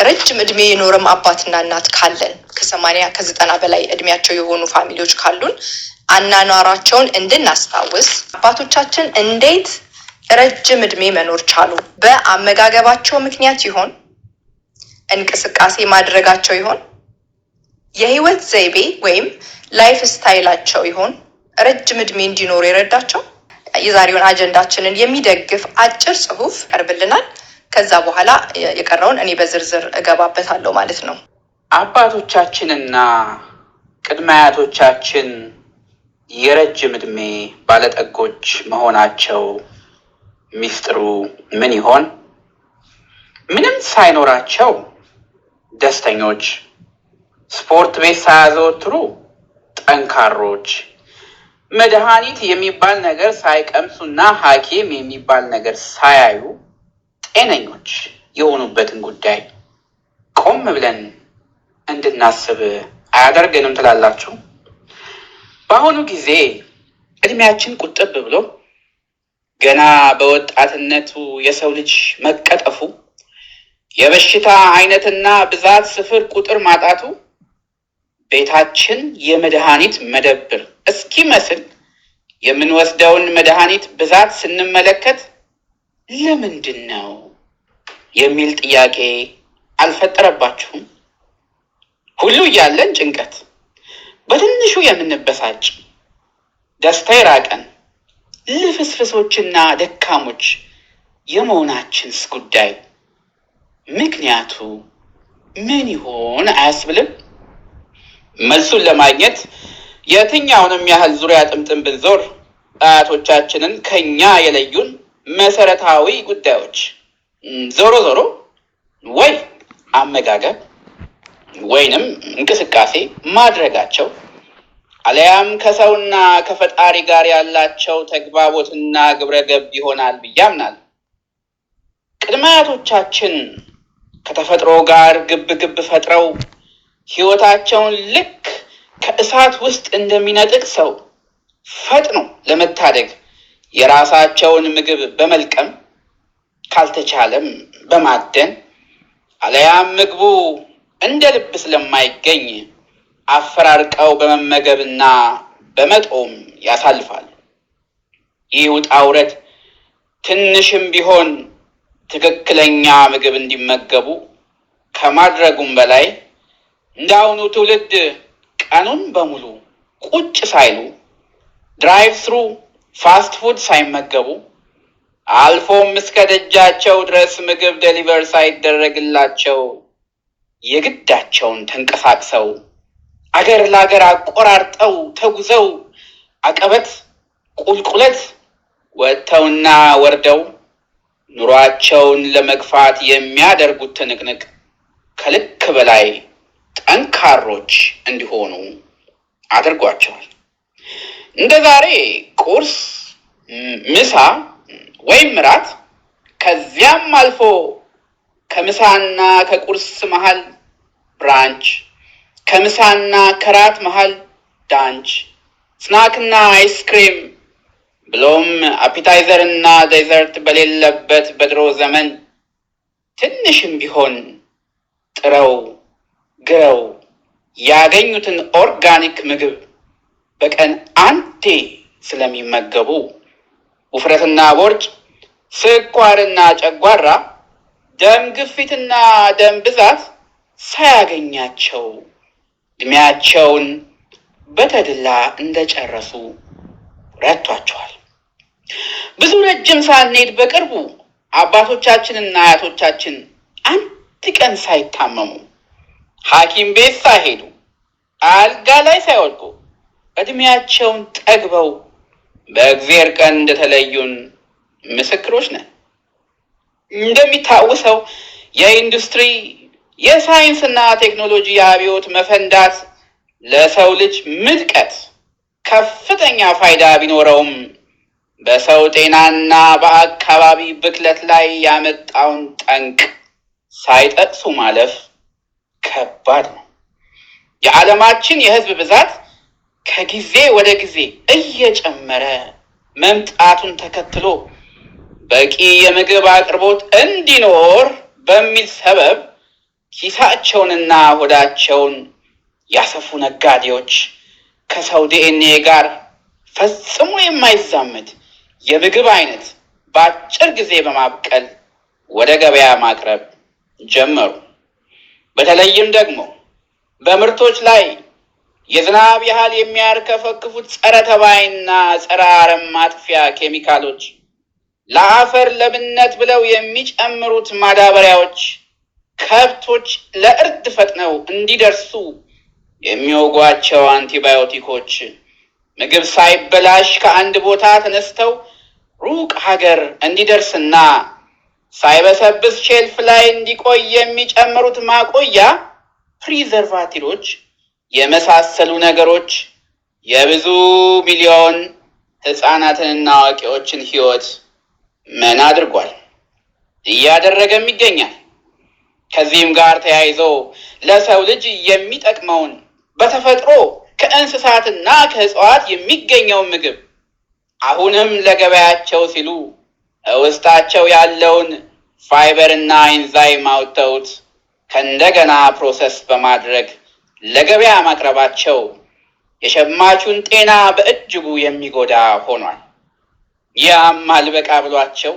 ረጅም እድሜ የኖረም አባትና እናት ካለን ከ80 ከ90 በላይ እድሜያቸው የሆኑ ፋሚሊዎች ካሉን አናኗራቸውን እንድናስታውስ አባቶቻችን እንዴት ረጅም እድሜ መኖር ቻሉ? በአመጋገባቸው ምክንያት ይሆን? እንቅስቃሴ ማድረጋቸው ይሆን? የህይወት ዘይቤ ወይም ላይፍ ስታይላቸው ይሆን ረጅም እድሜ እንዲኖሩ የረዳቸው? የዛሬውን አጀንዳችንን የሚደግፍ አጭር ጽሁፍ ቀርብልናል። ከዛ በኋላ የቀረውን እኔ በዝርዝር እገባበታለሁ ማለት ነው። አባቶቻችንና ቅድመ አያቶቻችን የረጅም እድሜ ባለጠጎች መሆናቸው ሚስጥሩ ምን ይሆን? ምንም ሳይኖራቸው ደስተኞች፣ ስፖርት ቤት ሳያዘወትሩ ጠንካሮች፣ መድኃኒት የሚባል ነገር ሳይቀምሱና ሐኪም የሚባል ነገር ሳያዩ ጤነኞች የሆኑበትን ጉዳይ ቆም ብለን እንድናስብ አያደርገንም ትላላችሁ? በአሁኑ ጊዜ እድሜያችን ቁጥብ ብሎ ገና በወጣትነቱ የሰው ልጅ መቀጠፉ፣ የበሽታ አይነትና ብዛት ስፍር ቁጥር ማጣቱ ቤታችን የመድኃኒት መደብር እስኪመስል የምንወስደውን መድኃኒት ብዛት ስንመለከት ለምንድን ነው የሚል ጥያቄ አልፈጠረባችሁም? ሁሉ እያለን ጭንቀት፣ በትንሹ የምንበሳጭ፣ ደስታ የራቀን ልፍስፍሶችና ደካሞች የመሆናችንስ ጉዳይ ምክንያቱ ምን ይሆን አያስብልም? መልሱን ለማግኘት የትኛውንም ያህል ዙሪያ ጥምጥም ብንዞር አያቶቻችንን ከኛ የለዩን መሰረታዊ ጉዳዮች ዞሮ ወይ አመጋገብ ወይንም እንቅስቃሴ ማድረጋቸው አለያም ከሰውና ከፈጣሪ ጋር ያላቸው ተግባቦትና ግብረገብ ይሆናል ብዬ አምናለሁ። ቅድመ አያቶቻችን ከተፈጥሮ ጋር ግብ ፈጥረው ሕይወታቸውን ልክ ከእሳት ውስጥ እንደሚነጥቅ ሰው ፈጥኖ ለመታደግ የራሳቸውን ምግብ በመልቀም ካልተቻለም በማደን አለያም ምግቡ እንደ ልብ ስለማይገኝ አፈራርቀው በመመገብና በመጦም ያሳልፋሉ። ይህ ውጣ ውረድ ትንሽም ቢሆን ትክክለኛ ምግብ እንዲመገቡ ከማድረጉም በላይ እንዳሁኑ ትውልድ ቀኑን በሙሉ ቁጭ ሳይሉ ድራይቭ ስሩ ፋስት ፉድ ሳይመገቡ አልፎም እስከ ደጃቸው ድረስ ምግብ ዴሊቨር ሳይደረግላቸው የግዳቸውን ተንቀሳቅሰው አገር ለአገር አቆራርጠው ተጉዘው አቀበት ቁልቁለት ወጥተውና ወርደው ኑሯቸውን ለመግፋት የሚያደርጉት ትንቅንቅ ከልክ በላይ ጠንካሮች እንዲሆኑ አድርጓቸዋል። እንደ ዛሬ ቁርስ፣ ምሳ ወይም ራት ከዚያም አልፎ ከምሳና ከቁርስ መሃል ብራንች፣ ከምሳና ከራት መሃል ዳንች፣ ስናክና አይስክሬም ብሎም አፒታይዘርና ዴዘርት በሌለበት በድሮ ዘመን ትንሽም ቢሆን ጥረው ግረው ያገኙትን ኦርጋኒክ ምግብ በቀን አንዴ ስለሚመገቡ ውፍረትና ቦርጭ፣ ስኳርና ጨጓራ፣ ደም ግፊትና ደም ብዛት ሳያገኛቸው እድሜያቸውን በተድላ እንደጨረሱ ረድቷቸዋል። ብዙ ረጅም ሳንሄድ በቅርቡ አባቶቻችንና አያቶቻችን አንድ ቀን ሳይታመሙ ሐኪም ቤት ሳይሄዱ አልጋ ላይ ሳይወድቁ እድሜያቸውን ጠግበው በእግዚአብሔር ቀን እንደተለዩን ምስክሮች ነን። እንደሚታወሰው የኢንዱስትሪ የሳይንስና ቴክኖሎጂ አብዮት መፈንዳት ለሰው ልጅ ምጥቀት ከፍተኛ ፋይዳ ቢኖረውም በሰው ጤናና በአካባቢ ብክለት ላይ ያመጣውን ጠንቅ ሳይጠቅሱ ማለፍ ከባድ ነው። የዓለማችን የሕዝብ ብዛት ከጊዜ ወደ ጊዜ እየጨመረ መምጣቱን ተከትሎ በቂ የምግብ አቅርቦት እንዲኖር በሚል ሰበብ ኪሳቸውንና ሆዳቸውን ያሰፉ ነጋዴዎች ከሰው ዲኤንኤ ጋር ፈጽሞ የማይዛመድ የምግብ አይነት በአጭር ጊዜ በማብቀል ወደ ገበያ ማቅረብ ጀመሩ። በተለይም ደግሞ በምርቶች ላይ የዝናብ ያህል የሚያርከፈክፉት ጸረ ተባይና ጸረ አረም ማጥፊያ ኬሚካሎች፣ ለአፈር ለምነት ብለው የሚጨምሩት ማዳበሪያዎች፣ ከብቶች ለእርድ ፈጥነው እንዲደርሱ የሚወጓቸው አንቲባዮቲኮች፣ ምግብ ሳይበላሽ ከአንድ ቦታ ተነስተው ሩቅ ሀገር እንዲደርስና ሳይበሰብስ ሼልፍ ላይ እንዲቆይ የሚጨምሩት ማቆያ ፕሪዘርቫቲቮች የመሳሰሉ ነገሮች የብዙ ሚሊዮን ሕፃናትንና አዋቂዎችን ሕይወት ምን አድርጓል፣ እያደረገም ይገኛል። ከዚህም ጋር ተያይዞ ለሰው ልጅ የሚጠቅመውን በተፈጥሮ ከእንስሳትና ከእጽዋት የሚገኘውን ምግብ አሁንም ለገበያቸው ሲሉ ውስጣቸው ያለውን ፋይበርና ኢንዛይም አውጥተውት ከእንደገና ፕሮሰስ በማድረግ ለገበያ ማቅረባቸው የሸማቹን ጤና በእጅጉ የሚጎዳ ሆኗል። ያም አልበቃ ብሏቸው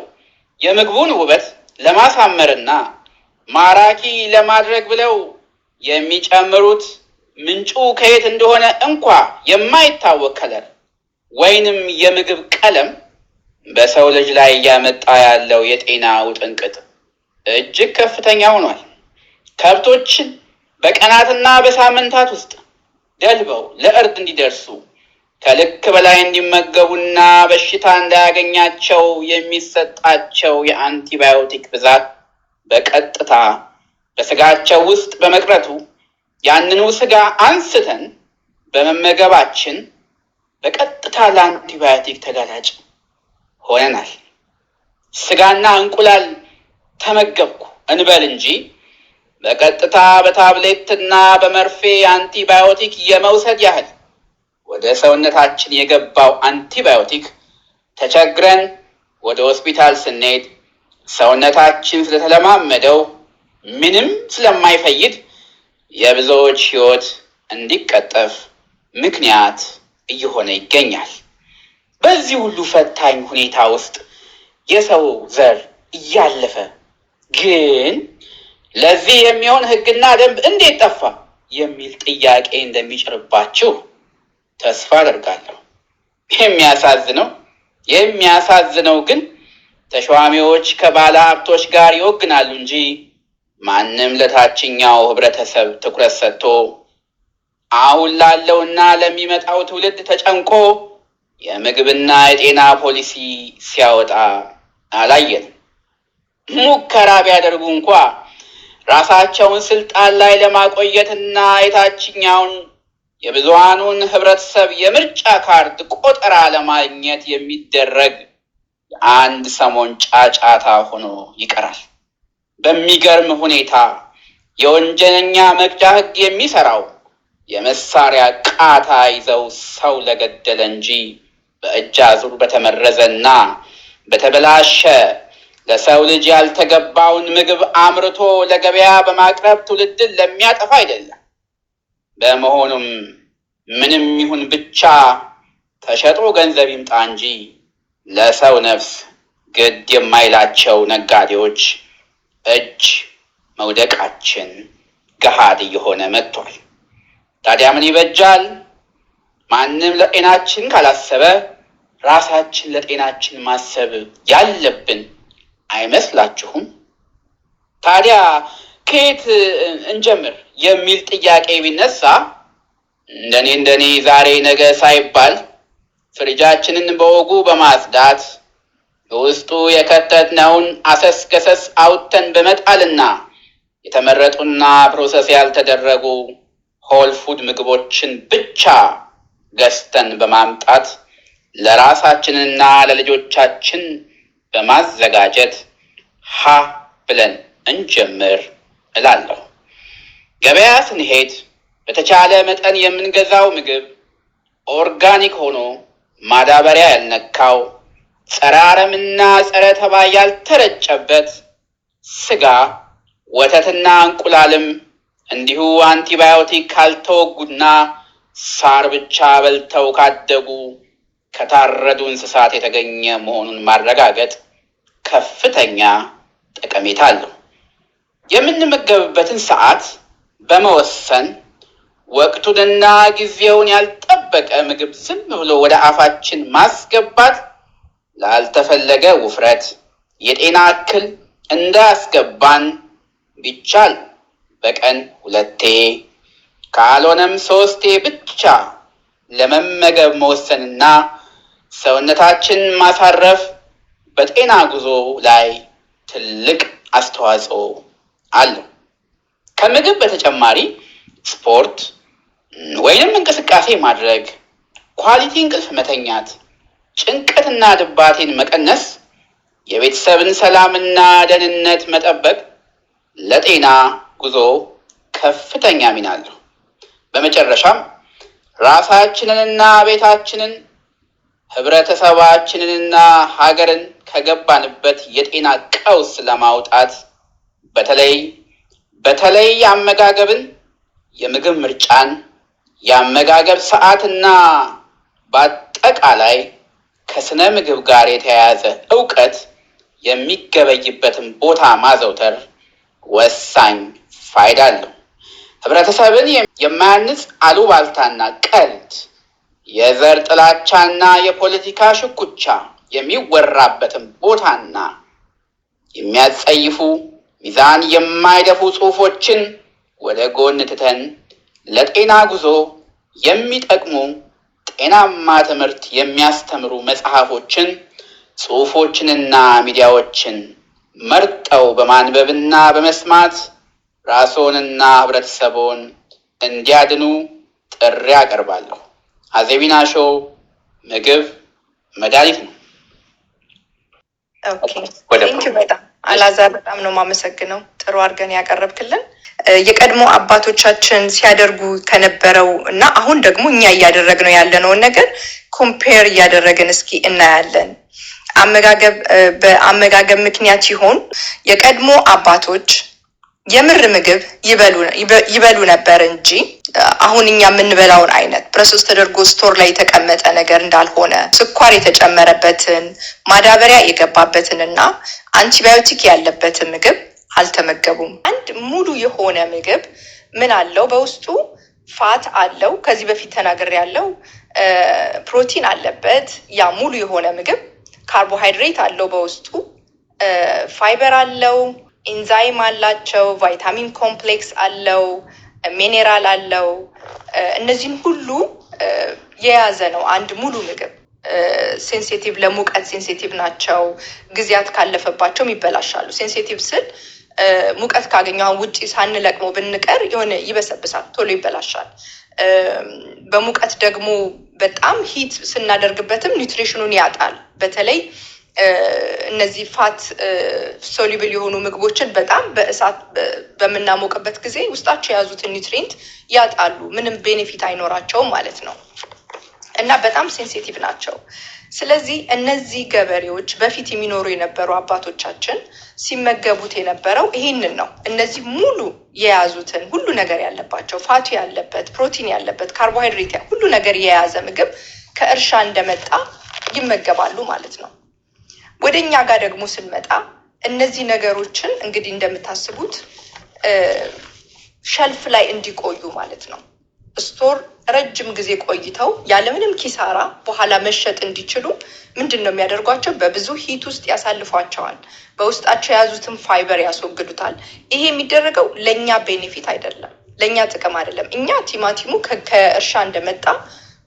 የምግቡን ውበት ለማሳመርና ማራኪ ለማድረግ ብለው የሚጨምሩት ምንጩ ከየት እንደሆነ እንኳ የማይታወቅ ከለር ወይንም የምግብ ቀለም በሰው ልጅ ላይ እያመጣ ያለው የጤና ውጥንቅጥ እጅግ ከፍተኛ ሆኗል። ከብቶችን በቀናትና በሳምንታት ውስጥ ደልበው ለእርድ እንዲደርሱ ከልክ በላይ እንዲመገቡና በሽታ እንዳያገኛቸው የሚሰጣቸው የአንቲባዮቲክ ብዛት በቀጥታ በስጋቸው ውስጥ በመቅረቱ ያንኑ ስጋ አንስተን በመመገባችን በቀጥታ ለአንቲባዮቲክ ተጋላጭ ሆነናል። ስጋና እንቁላል ተመገብኩ እንበል እንጂ በቀጥታ በታብሌትና በመርፌ አንቲባዮቲክ የመውሰድ ያህል ወደ ሰውነታችን የገባው አንቲባዮቲክ ተቸግረን ወደ ሆስፒታል ስንሄድ ሰውነታችን ስለተለማመደው ምንም ስለማይፈይድ የብዙዎች ሕይወት እንዲቀጠፍ ምክንያት እየሆነ ይገኛል። በዚህ ሁሉ ፈታኝ ሁኔታ ውስጥ የሰው ዘር እያለፈ ግን ለዚህ የሚሆን ሕግና ደንብ እንዴት ጠፋ የሚል ጥያቄ እንደሚጭርባችሁ ተስፋ አደርጋለሁ። የሚያሳዝነው ግን ተሿሚዎች ከባለ ሀብቶች ጋር ይወግናሉ እንጂ ማንም ለታችኛው ህብረተሰብ ትኩረት ሰጥቶ አሁን ላለውና ለሚመጣው ትውልድ ተጨንቆ የምግብና የጤና ፖሊሲ ሲያወጣ አላየንም። ሙከራ ቢያደርጉ እንኳ ራሳቸውን ስልጣን ላይ ለማቆየትና የታችኛውን የብዙሃኑን ህብረተሰብ የምርጫ ካርድ ቆጠራ ለማግኘት የሚደረግ አንድ ሰሞን ጫጫታ ሆኖ ይቀራል። በሚገርም ሁኔታ የወንጀለኛ መቅጫ ህግ የሚሰራው የመሳሪያ ቃታ ይዘው ሰው ለገደለ እንጂ በእጅ አዙር በተመረዘና በተበላሸ ለሰው ልጅ ያልተገባውን ምግብ አምርቶ ለገበያ በማቅረብ ትውልድን ለሚያጠፋ አይደለም። በመሆኑም ምንም ይሁን ብቻ ተሸጦ ገንዘብ ይምጣ እንጂ ለሰው ነፍስ ግድ የማይላቸው ነጋዴዎች እጅ መውደቃችን ገሃድ እየሆነ መጥቷል። ታዲያ ምን ይበጃል? ማንም ለጤናችን ካላሰበ ራሳችን ለጤናችን ማሰብ ያለብን አይመስላችሁም? ታዲያ ከየት እንጀምር የሚል ጥያቄ ቢነሳ እንደኔ ዛሬ ነገ ሳይባል ፍሪጃችንን በወጉ በማጽዳት በውስጡ የከተትነውን አሰስገሰስ አውጥተን በመጣልና የተመረጡና ፕሮሰስ ያልተደረጉ ሆል ፉድ ምግቦችን ብቻ ገዝተን በማምጣት ለራሳችንና ለልጆቻችን በማዘጋጀት ሀ ብለን እንጀምር እላለሁ። ገበያ ስንሄድ በተቻለ መጠን የምንገዛው ምግብ ኦርጋኒክ ሆኖ ማዳበሪያ ያልነካው፣ ጸረ አረምና ጸረ ተባይ ያልተረጨበት ስጋ ወተትና እንቁላልም እንዲሁ አንቲባዮቲክ ካልተወጉና ሳር ብቻ በልተው ካደጉ ከታረዱ እንስሳት የተገኘ መሆኑን ማረጋገጥ ከፍተኛ ጠቀሜታ አለው። የምንመገብበትን ሰዓት በመወሰን ወቅቱንና ጊዜውን ያልጠበቀ ምግብ ዝም ብሎ ወደ አፋችን ማስገባት ላልተፈለገ ውፍረት፣ የጤና እክል እንዳያስገባን ቢቻል በቀን 2 ካልሆነም 3 ብቻ ለመመገብ መወሰንና ሰውነታችን ማሳረፍ በጤና ጉዞ ላይ ትልቅ አስተዋጽኦ አለው። ከምግብ በተጨማሪ ስፖርት ወይንም እንቅስቃሴ ማድረግ፣ ኳሊቲ እንቅልፍ መተኛት፣ ጭንቀትና ድባቴን መቀነስ፣ የቤተሰብን ሰላምና ደህንነት መጠበቅ ለጤና ጉዞ ከፍተኛ ሚና አለው። በመጨረሻም ራሳችንንና ቤታችንን፣ ህብረተሰባችንንና ሀገርን ከገባንበት የጤና ቀውስ ለማውጣት በተለይ አመጋገብን፣ የምግብ ምርጫን፣ የአመጋገብ ሰዓትና በአጠቃላይ ከስነ ምግብ ጋር የተያያዘ ዕውቀት የሚገበይበትን ቦታ ማዘውተር ወሳኝ ፋይዳ አለው። ህብረተሰብን የማያንጽ አሉባልታና ቀልድ፣ የዘር ጥላቻና የፖለቲካ ሽኩቻ የሚወራበትን ቦታና የሚያጸይፉ ሚዛን የማይደፉ ጽሑፎችን ወደ ጎን ትተን ለጤና ጉዞ የሚጠቅሙ ጤናማ ትምህርት የሚያስተምሩ መጽሐፎችን፣ ጽሑፎችንና ሚዲያዎችን መርጠው በማንበብና በመስማት ራስዎንና ህብረተሰቦን እንዲያድኑ ጥሪ አቀርባለሁ። አዜቢና ሾው ምግብ መድኃኒት ነው። በጣም አላዛር፣ በጣም ነው የማመሰግነው። ጥሩ አድርገን ያቀረብክልን የቀድሞ አባቶቻችን ሲያደርጉ ከነበረው እና አሁን ደግሞ እኛ እያደረግነው ያለነውን ነገር ኮምፔር እያደረግን እስኪ እናያለን። በአመጋገብ ምክንያት ሲሆን የቀድሞ አባቶች የምር ምግብ ይበሉ ነበር እንጂ አሁን እኛ የምንበላውን አይነት ፕሮሰስ ተደርጎ ስቶር ላይ የተቀመጠ ነገር እንዳልሆነ፣ ስኳር የተጨመረበትን፣ ማዳበሪያ የገባበትን እና አንቲባዮቲክ ያለበትን ምግብ አልተመገቡም። አንድ ሙሉ የሆነ ምግብ ምን አለው? በውስጡ ፋት አለው። ከዚህ በፊት ተናግሬያለሁ። ፕሮቲን አለበት። ያ ሙሉ የሆነ ምግብ ካርቦሃይድሬት አለው በውስጡ፣ ፋይበር አለው፣ ኢንዛይም አላቸው፣ ቫይታሚን ኮምፕሌክስ አለው፣ ሚኔራል አለው። እነዚህን ሁሉ የያዘ ነው አንድ ሙሉ ምግብ። ሴንሲቲቭ፣ ለሙቀት ሴንሲቲቭ ናቸው። ጊዜያት ካለፈባቸውም ይበላሻሉ። ሴንሲቲቭ ስል ሙቀት ካገኘው ውጪ ሳንለቅመው ብንቀር የሆነ ይበሰብሳል፣ ቶሎ ይበላሻል። በሙቀት ደግሞ በጣም ሂት ስናደርግበትም ኒውትሪሽኑን ያጣል። በተለይ እነዚህ ፋት ሶሉብል የሆኑ ምግቦችን በጣም በእሳት በምናሞቅበት ጊዜ ውስጣቸው የያዙትን ኒውትሪንት ያጣሉ። ምንም ቤኔፊት አይኖራቸውም ማለት ነው እና በጣም ሴንሲቲቭ ናቸው። ስለዚህ እነዚህ ገበሬዎች በፊት የሚኖሩ የነበሩ አባቶቻችን ሲመገቡት የነበረው ይህንን ነው። እነዚህ ሙሉ የያዙትን ሁሉ ነገር ያለባቸው፣ ፋቱ ያለበት፣ ፕሮቲን ያለበት፣ ካርቦሃይድሬት ሁሉ ነገር የያዘ ምግብ ከእርሻ እንደመጣ ይመገባሉ ማለት ነው። ወደ እኛ ጋር ደግሞ ስንመጣ እነዚህ ነገሮችን እንግዲህ እንደምታስቡት ሸልፍ ላይ እንዲቆዩ ማለት ነው፣ ስቶር ረጅም ጊዜ ቆይተው ያለምንም ኪሳራ በኋላ መሸጥ እንዲችሉ ምንድን ነው የሚያደርጓቸው? በብዙ ሂት ውስጥ ያሳልፏቸዋል። በውስጣቸው የያዙትን ፋይበር ያስወግዱታል። ይሄ የሚደረገው ለእኛ ቤኔፊት አይደለም፣ ለእኛ ጥቅም አይደለም። እኛ ቲማቲሙ ከእርሻ እንደመጣ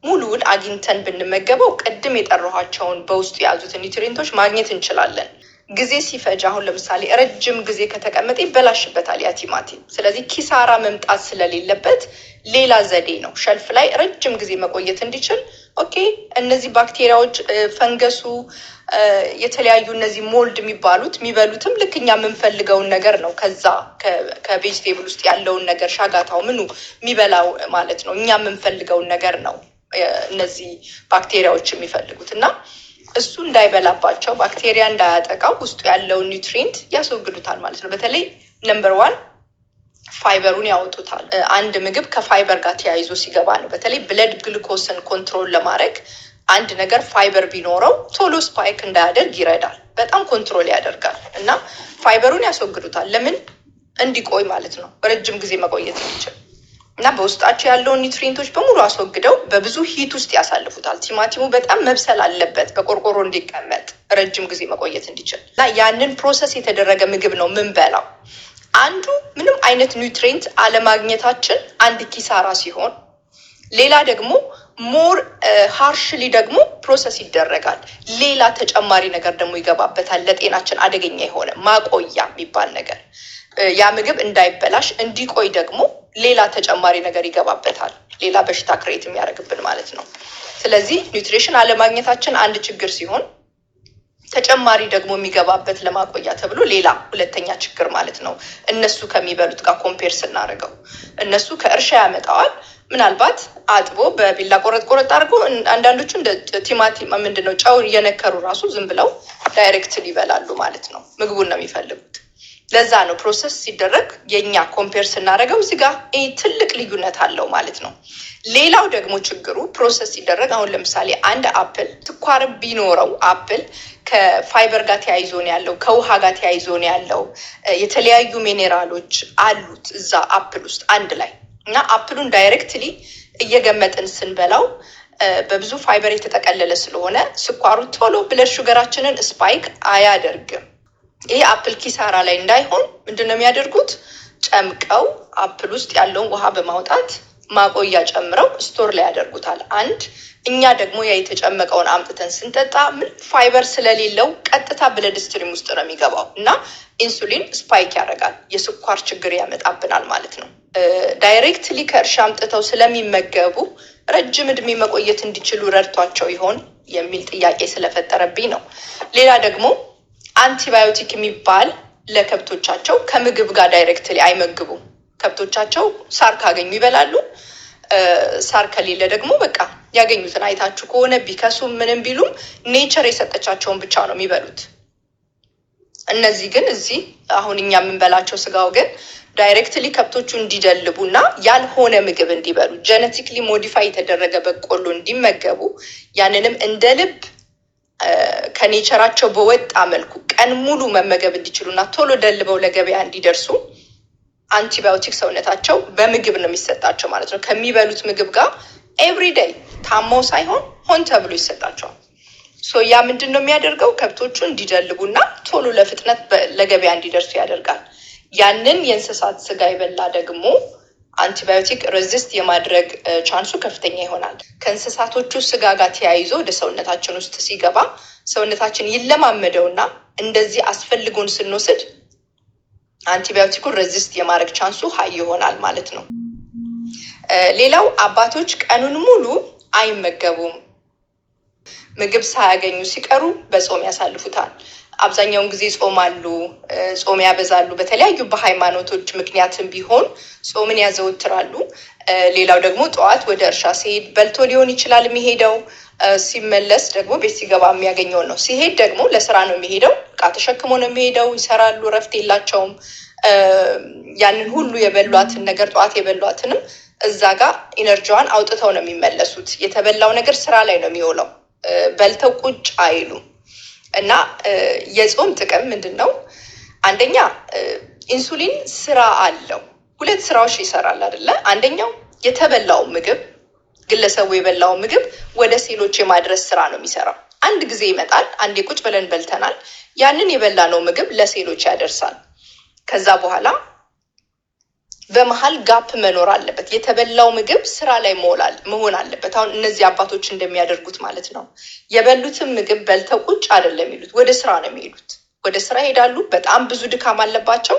ሙሉውን አግኝተን ብንመገበው ቅድም የጠራኋቸውን በውስጡ የያዙትን ኒውትሪንቶች ማግኘት እንችላለን። ጊዜ ሲፈጅ አሁን ለምሳሌ ረጅም ጊዜ ከተቀመጠ ይበላሽበታል ያ ቲማቲም። ስለዚህ ኪሳራ መምጣት ስለሌለበት ሌላ ዘዴ ነው ሸልፍ ላይ ረጅም ጊዜ መቆየት እንዲችል። ኦኬ፣ እነዚህ ባክቴሪያዎች፣ ፈንገሱ፣ የተለያዩ እነዚህ ሞልድ የሚባሉት የሚበሉትም ልክ እኛ የምንፈልገውን ነገር ነው። ከዛ ከቬጅቴብል ውስጥ ያለውን ነገር ሻጋታው ምኑ የሚበላው ማለት ነው። እኛ የምንፈልገውን ነገር ነው እነዚህ ባክቴሪያዎች የሚፈልጉት እና እሱ እንዳይበላባቸው፣ ባክቴሪያ እንዳያጠቃው ውስጡ ያለውን ኒውትሪንት ያስወግዱታል ማለት ነው። በተለይ ነምበር 1 ፋይበሩን ያወጡታል። አንድ ምግብ ከፋይበር ጋር ተያይዞ ሲገባ ነው። በተለይ ብለድ ግሉኮስን ኮንትሮል ለማድረግ አንድ ነገር ፋይበር ቢኖረው ቶሎ ስፓይክ እንዳያደርግ ይረዳል። በጣም ኮንትሮል ያደርጋል እና ፋይበሩን ያስወግዱታል። ለምን? እንዲቆይ ማለት ነው፣ ረጅም ጊዜ መቆየት ይችላል እና በውስጣቸው ያለውን ኒውትሪንቶች በሙሉ አስወግደው በብዙ ሂት ውስጥ ያሳልፉታል። ቲማቲሙ በጣም መብሰል አለበት በቆርቆሮ እንዲቀመጥ ረጅም ጊዜ መቆየት እንዲችል እና ያንን ፕሮሰስ የተደረገ ምግብ ነው ምንበላው። አንዱ ምንም አይነት ኒውትሪንት አለማግኘታችን አንድ ኪሳራ ሲሆን፣ ሌላ ደግሞ ሞር ሃርሽሊ ደግሞ ፕሮሰስ ይደረጋል። ሌላ ተጨማሪ ነገር ደግሞ ይገባበታል፣ ለጤናችን አደገኛ የሆነ ማቆያ የሚባል ነገር። ያ ምግብ እንዳይበላሽ እንዲቆይ ደግሞ ሌላ ተጨማሪ ነገር ይገባበታል፣ ሌላ በሽታ ክሬት የሚያደርግብን ማለት ነው። ስለዚህ ኒውትሪሽን አለማግኘታችን አንድ ችግር ሲሆን፣ ተጨማሪ ደግሞ የሚገባበት ለማቆያ ተብሎ ሌላ ሁለተኛ ችግር ማለት ነው። እነሱ ከሚበሉት ጋር ኮምፔር ስናደርገው እነሱ ከእርሻ ያመጣዋል። ምናልባት አጥቦ በቢላ ቆረጥ ቆረጥ አድርጎ አንዳንዶቹ እንደ ቲማቲም ምንድነው ጨውን እየነከሩ ራሱ ዝም ብለው ዳይሬክትሊ ይበላሉ ማለት ነው። ምግቡን ነው የሚፈልጉት። ለዛ ነው ፕሮሰስ ሲደረግ የኛ ኮምፔር ስናደርገው እዚህ ጋር ትልቅ ልዩነት አለው ማለት ነው። ሌላው ደግሞ ችግሩ ፕሮሰስ ሲደረግ አሁን ለምሳሌ አንድ አፕል ስኳር ቢኖረው አፕል ከፋይበር ጋር ተያይዞ ነው ያለው፣ ከውሃ ጋር ተያይዞ ነው ያለው። የተለያዩ ሚኔራሎች አሉት እዛ አፕል ውስጥ አንድ ላይ እና አፕሉን ዳይሬክትሊ እየገመጥን ስንበላው በብዙ ፋይበር የተጠቀለለ ስለሆነ ስኳሩ ቶሎ ብለድ ሹገራችንን ስፓይክ አያደርግም። ይሄ አፕል ኪሳራ ላይ እንዳይሆን ምንድነው የሚያደርጉት? ጨምቀው አፕል ውስጥ ያለውን ውሃ በማውጣት ማቆያ ጨምረው ስቶር ላይ ያደርጉታል። አንድ እኛ ደግሞ ያ የተጨመቀውን አምጥተን ስንጠጣ ምን ፋይበር ስለሌለው ቀጥታ ብለድ ስትሪም ውስጥ ነው የሚገባው እና ኢንሱሊን ስፓይክ ያደርጋል፣ የስኳር ችግር ያመጣብናል ማለት ነው። ዳይሬክትሊ ከእርሻ አምጥተው ስለሚመገቡ ረጅም እድሜ መቆየት እንዲችሉ ረድቷቸው ይሆን የሚል ጥያቄ ስለፈጠረብኝ ነው። ሌላ ደግሞ አንቲባዮቲክ የሚባል ለከብቶቻቸው ከምግብ ጋር ዳይሬክትሊ አይመግቡም። ከብቶቻቸው ሳር ካገኙ ይበላሉ። ሳር ከሌለ ደግሞ በቃ ያገኙትን አይታችሁ ከሆነ ቢከሱ ምንም ቢሉም ኔቸር የሰጠቻቸውን ብቻ ነው የሚበሉት። እነዚህ ግን እዚህ አሁን እኛ የምንበላቸው ስጋው ግን ዳይሬክትሊ ከብቶቹ እንዲደልቡ እና ያልሆነ ምግብ እንዲበሉ ጄኔቲክሊ ሞዲፋይ የተደረገ በቆሎ እንዲመገቡ ያንንም እንደ ልብ ከኔቸራቸው በወጣ መልኩ ቀን ሙሉ መመገብ እንዲችሉ እና ቶሎ ደልበው ለገበያ እንዲደርሱ አንቲባዮቲክ ሰውነታቸው በምግብ ነው የሚሰጣቸው ማለት ነው። ከሚበሉት ምግብ ጋር ኤቭሪዴይ ታማው ሳይሆን ሆን ተብሎ ይሰጣቸዋል። ያ ምንድን ነው የሚያደርገው? ከብቶቹ እንዲደልቡ እና ቶሎ ለፍጥነት ለገበያ እንዲደርሱ ያደርጋል። ያንን የእንስሳት ስጋ የበላ ደግሞ አንቲባዮቲክ ሬዚስት የማድረግ ቻንሱ ከፍተኛ ይሆናል። ከእንስሳቶቹ ስጋ ጋር ተያይዞ ወደ ሰውነታችን ውስጥ ሲገባ ሰውነታችን ይለማመደውና እንደዚህ አስፈልጎን ስንወስድ አንቲባዮቲኩን ሬዚስት የማድረግ ቻንሱ ሀይ ይሆናል ማለት ነው። ሌላው አባቶች ቀኑን ሙሉ አይመገቡም። ምግብ ሳያገኙ ሲቀሩ በጾም ያሳልፉታል። አብዛኛውን ጊዜ ጾማሉ፣ ጾም ያበዛሉ። በተለያዩ በሃይማኖቶች ምክንያትም ቢሆን ጾምን ያዘወትራሉ። ሌላው ደግሞ ጠዋት ወደ እርሻ ሲሄድ በልቶ ሊሆን ይችላል የሚሄደው። ሲመለስ ደግሞ ቤት ሲገባ የሚያገኘውን ነው። ሲሄድ ደግሞ ለስራ ነው የሚሄደው፣ እቃ ተሸክሞ ነው የሚሄደው። ይሰራሉ፣ እረፍት የላቸውም። ያንን ሁሉ የበሏትን ነገር ጠዋት የበሏትንም እዛ ጋር ኢነርጂዋን አውጥተው ነው የሚመለሱት። የተበላው ነገር ስራ ላይ ነው የሚውለው። በልተው ቁጭ አይሉ እና የጾም ጥቅም ምንድን ነው? አንደኛ ኢንሱሊን ስራ አለው። ሁለት ስራዎች ይሰራል አይደለ? አንደኛው የተበላው ምግብ ግለሰቡ የበላው ምግብ ወደ ሴሎች የማድረስ ስራ ነው የሚሰራው። አንድ ጊዜ ይመጣል። አንዴ ቁጭ ብለን በልተናል። ያንን የበላነው ምግብ ለሴሎች ያደርሳል። ከዛ በኋላ በመሀል ጋፕ መኖር አለበት። የተበላው ምግብ ስራ ላይ መሆን አለበት። አሁን እነዚህ አባቶች እንደሚያደርጉት ማለት ነው። የበሉትን ምግብ በልተው ቁጭ አይደለም የሚሉት፣ ወደ ስራ ነው የሚሄዱት። ወደ ስራ ይሄዳሉ። በጣም ብዙ ድካም አለባቸው።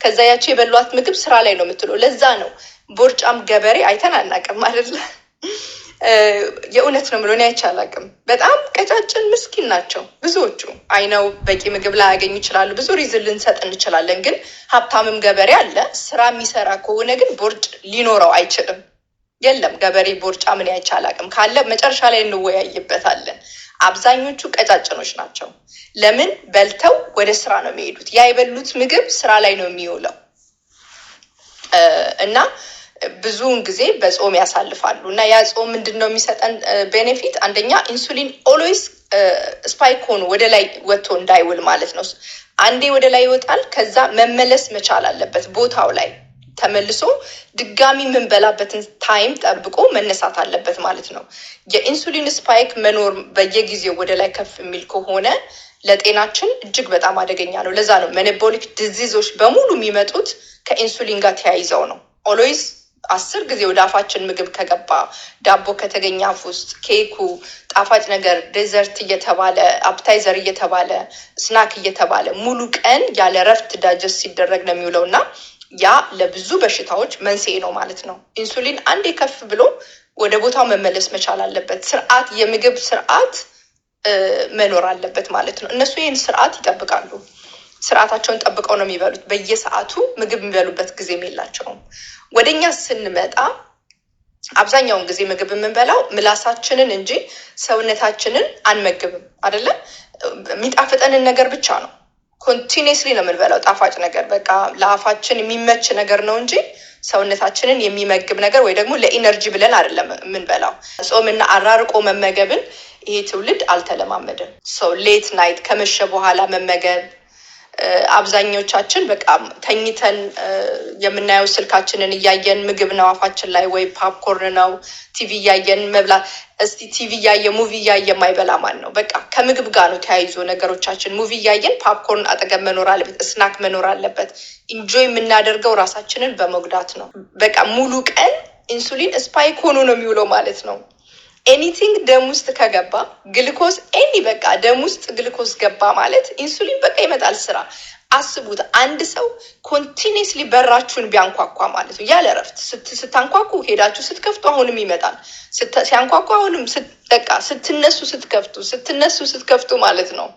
ከዛ ያቸው የበሏት ምግብ ስራ ላይ ነው የምትለው። ለዛ ነው ቦርጫም ገበሬ አይተን አናውቅም አይደለ? የእውነት ነው ብሎ እኔ አይቼ አላውቅም። በጣም ቀጫጭን ምስኪን ናቸው ብዙዎቹ። አይነው በቂ ምግብ ላያገኙ ይችላሉ። ብዙ ሪዝን ልንሰጥ እንችላለን። ግን ሀብታምም ገበሬ አለ። ስራ የሚሰራ ከሆነ ግን ቦርጭ ሊኖረው አይችልም። የለም ገበሬ ቦርጫ ምን አይቼ አላውቅም። ካለ መጨረሻ ላይ እንወያይበታለን። አብዛኞቹ ቀጫጭኖች ናቸው። ለምን? በልተው ወደ ስራ ነው የሚሄዱት። ያ የበሉት ምግብ ስራ ላይ ነው የሚውለው እና ብዙውን ጊዜ በጾም ያሳልፋሉ። እና ያ ጾም ምንድን ነው የሚሰጠን ቤኔፊት? አንደኛ ኢንሱሊን ኦልዌይስ ስፓይክ ሆኖ ወደ ላይ ወጥቶ እንዳይውል ማለት ነው። አንዴ ወደ ላይ ይወጣል፣ ከዛ መመለስ መቻል አለበት ቦታው ላይ ተመልሶ ድጋሚ የምንበላበትን ታይም ጠብቆ መነሳት አለበት ማለት ነው። የኢንሱሊን ስፓይክ መኖር በየጊዜው ወደ ላይ ከፍ የሚል ከሆነ ለጤናችን እጅግ በጣም አደገኛ ነው። ለዛ ነው ሜታቦሊክ ዲዚዞች በሙሉ የሚመጡት ከኢንሱሊን ጋር ተያይዘው ነው። ኦልዌይስ 10 ጊዜ ወደ አፋችን ምግብ ከገባ፣ ዳቦ ከተገኘ አፍ ውስጥ፣ ኬኩ፣ ጣፋጭ ነገር ዴዘርት እየተባለ አፕታይዘር እየተባለ ስናክ እየተባለ ሙሉ ቀን ያለ ረፍት ዳጀስት ሲደረግ ነው የሚውለው እና ያ ለብዙ በሽታዎች መንስኤ ነው ማለት ነው። ኢንሱሊን አንዴ ከፍ ብሎ ወደ ቦታው መመለስ መቻል አለበት። ስርዓት፣ የምግብ ስርዓት መኖር አለበት ማለት ነው። እነሱ ይህን ስርዓት ይጠብቃሉ። ስርዓታቸውን ጠብቀው ነው የሚበሉት። በየሰዓቱ ምግብ የሚበሉበት ጊዜም የላቸውም። ወደኛ ስንመጣ አብዛኛውን ጊዜ ምግብ የምንበላው ምላሳችንን እንጂ ሰውነታችንን አንመግብም አይደለም። የሚጣፍጠንን ነገር ብቻ ነው ኮንቲኒስሊ ነው የምንበላው። ጣፋጭ ነገር በቃ ለአፋችን የሚመች ነገር ነው እንጂ ሰውነታችንን የሚመግብ ነገር ወይ ደግሞ ለኢነርጂ ብለን አይደለም የምንበላው። ጾምና አራርቆ መመገብን ይሄ ትውልድ አልተለማመደም። ሰው ሌት ናይት ከመሸ በኋላ መመገብ፣ አብዛኞቻችን በቃ ተኝተን የምናየው ስልካችንን እያየን ምግብ ነው አፋችን ላይ፣ ወይ ፓፕኮርን ነው ቲቪ እያየን መብላት። እስቲ ቲቪ እያየ ሙቪ እያየ የማይበላ ማን ነው? በቃ ከምግብ ጋር ነው ተያይዞ ነገሮቻችን። ሙቪ እያየን ፓፕኮርን አጠገብ መኖር አለበት፣ ስናክ መኖር አለበት። ኢንጆይ የምናደርገው ራሳችንን በመጉዳት ነው። በቃ ሙሉ ቀን ኢንሱሊን ስፓይክ ሆኖ ነው የሚውለው ማለት ነው። ኤኒቲንግ ደም ውስጥ ከገባ ግልኮስ በቃ ደም ውስጥ ግልኮስ ገባ ማለት ኢንሱሊን በቃ ይመጣል ስራ። አስቡት፣ አንድ ሰው ኮንቲኒስሊ በራችሁን ቢያንኳኳ ማለት ነው ያለ እረፍት ስታንኳኩ ሄዳችሁ ስትከፍቱ አሁንም ይመጣል፣ ሲያንኳኳ አሁንም በቃ ስትነሱ ስትከፍቱ ማለት ነው።